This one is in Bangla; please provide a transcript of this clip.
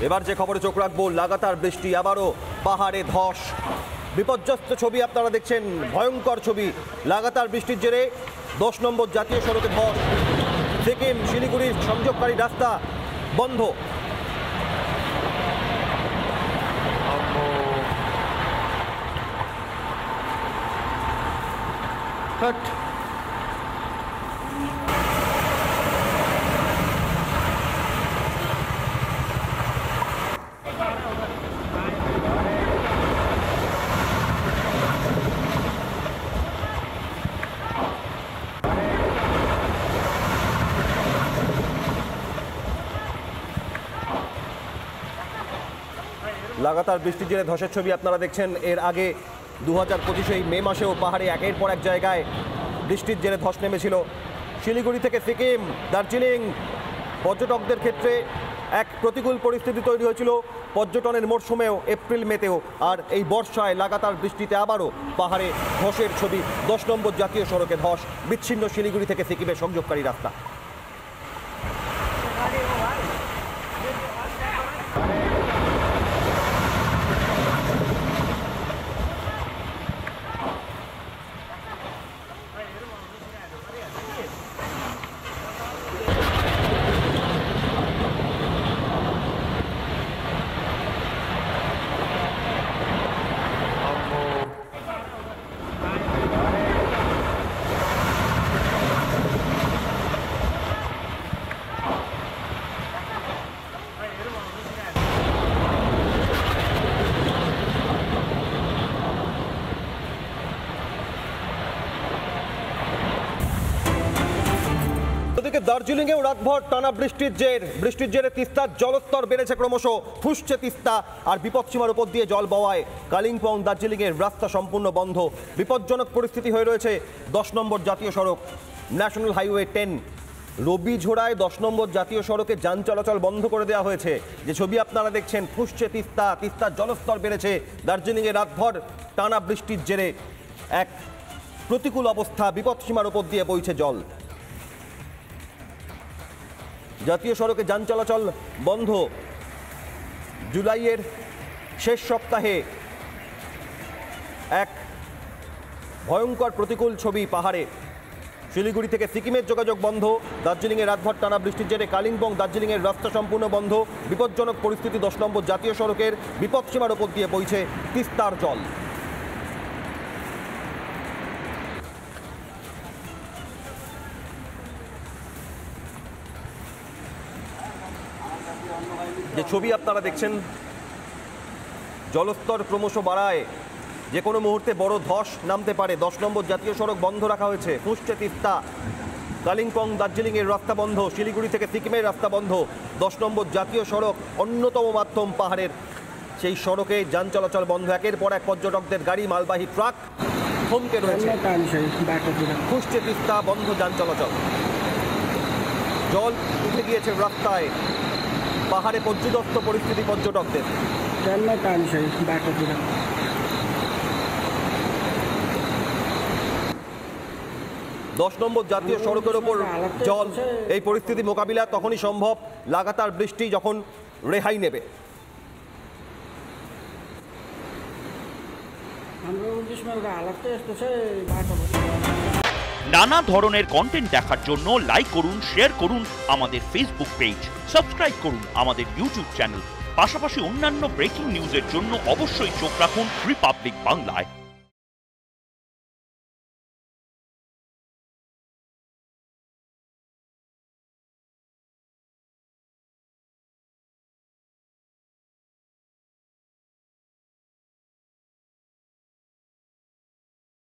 এবার যে খবরে চোখ রাখবো, লাগাতার বৃষ্টি, আবারও পাহাড়ে ধস, বিপর্যস্ত ছবি আপনারা দেখছেন, ভয়ঙ্কর ছবি। লাগাতার বৃষ্টির জেরে 10 নম্বর জাতীয় সড়কে ধস, সিকিম শিলিগুড়ির সংযোগকারী রাস্তা বন্ধ। লাগাতার বৃষ্টির জেরে ধসের ছবি আপনারা দেখছেন। এর আগে 2025 মে মাসেও পাহাড়ে একের পর এক জায়গায় বৃষ্টির জেরে ধস নেমেছিল। শিলিগুড়ি থেকে সিকিম, দার্জিলিং, পর্যটকদের ক্ষেত্রে এক প্রতিকূল পরিস্থিতি তৈরি হয়েছিল পর্যটনের মরশুমেও, এপ্রিল মেতেও। আর এই বর্ষায় লাগাতার বৃষ্টিতে আবারও পাহাড়ে ধসের ছবি। 10 নম্বর জাতীয় সড়কে ধস, বিচ্ছিন্ন শিলিগুড়ি থেকে সিকিমের সংযোগকারী রাস্তা। দার্জিলিংয়েও রাতভর টানা বৃষ্টির জেরে তিস্তার জলস্তর বেড়েছে ক্রমশ, ফুসছে তিস্তা। আর বিপদসীমার উপর দিয়ে জল বওয়ায় কালিম্পং দার্জিলিংয়ের রাস্তা সম্পূর্ণ বন্ধ। বিপজ্জনক পরিস্থিতি হয়ে রয়েছে 10 নম্বর জাতীয় সড়ক, ন্যাশনাল হাইওয়ে 10। রবিঝোড়ায় 10 নম্বর জাতীয় সড়কে যান চলাচল বন্ধ করে দেওয়া হয়েছে। যে ছবি আপনারা দেখছেন, ফুসছে তিস্তার জলস্তর বেড়েছে। দার্জিলিংয়ে রাতভর টানা বৃষ্টির জেরে এক প্রতিকূল অবস্থা, বিপদসীমার উপর দিয়ে বইছে জল। জাতীয় সড়কে যান চলাচল বন্ধ। জুলাইয়ের শেষ সপ্তাহে এক ভয়ঙ্কর প্রতিকূল ছবি পাহাড়ে। শিলিগুড়ি থেকে সিকিমের যোগাযোগ বন্ধ। দার্জিলিংয়ে রাতভর টানা বৃষ্টির জেরে কালিম্পং দার্জিলিংয়ের রাস্তা সম্পূর্ণ বন্ধ। বিপজ্জনক পরিস্থিতি 10 নম্বর জাতীয় সড়কের, বিপদসীমার উপর দিয়ে বইছে তিস্তার জল। যে ছবি আপনারা দেখছেন, জলস্তর ক্রমশ বাড়ায়, যে কোনো মুহূর্তে বড় ধস নামতে পারে। 10 নম্বর জাতীয় সড়ক বন্ধ রাখা হয়েছে, ফুসছে তিস্তা। কালিম্পং দার্জিলিংয়ের রাস্তা বন্ধ, শিলিগুড়ি থেকে সিকিমের রাস্তা বন্ধ। 10 নম্বর জাতীয় সড়ক অন্যতম মাধ্যম পাহাড়ের, সেই সড়কে যান চলাচল বন্ধ। একের পর এক পর্যটকদের গাড়ি, মালবাহী ট্রাক থমকে রয়েছে। ফুসছে তিস্তা, বন্ধ যান চলাচল। জল উঠে গিয়েছে রাস্তায়। পাহাড়ে পর্যদস্ত পরিস্থিতি পর্যটকদের। 10 নম্বর জাতীয় সড়কের ওপর জল, এই পরিস্থিতি মোকাবিলা তখনই সম্ভব লাগাতার বৃষ্টি যখন রেহাই নেবে। নানা ধরনের কন্টেন্ট দেখার জন্য লাইক করুন, শেয়ার করুন আমাদের ফেসবুক পেজ, সাবস্ক্রাইব করুন আমাদের ইউটিউব চ্যানেল। পাশাপাশি অন্যান্য ব্রেকিং নিউজের জন্য অবশ্যই চোখ রাখুন রিপাবলিক বাংলায়।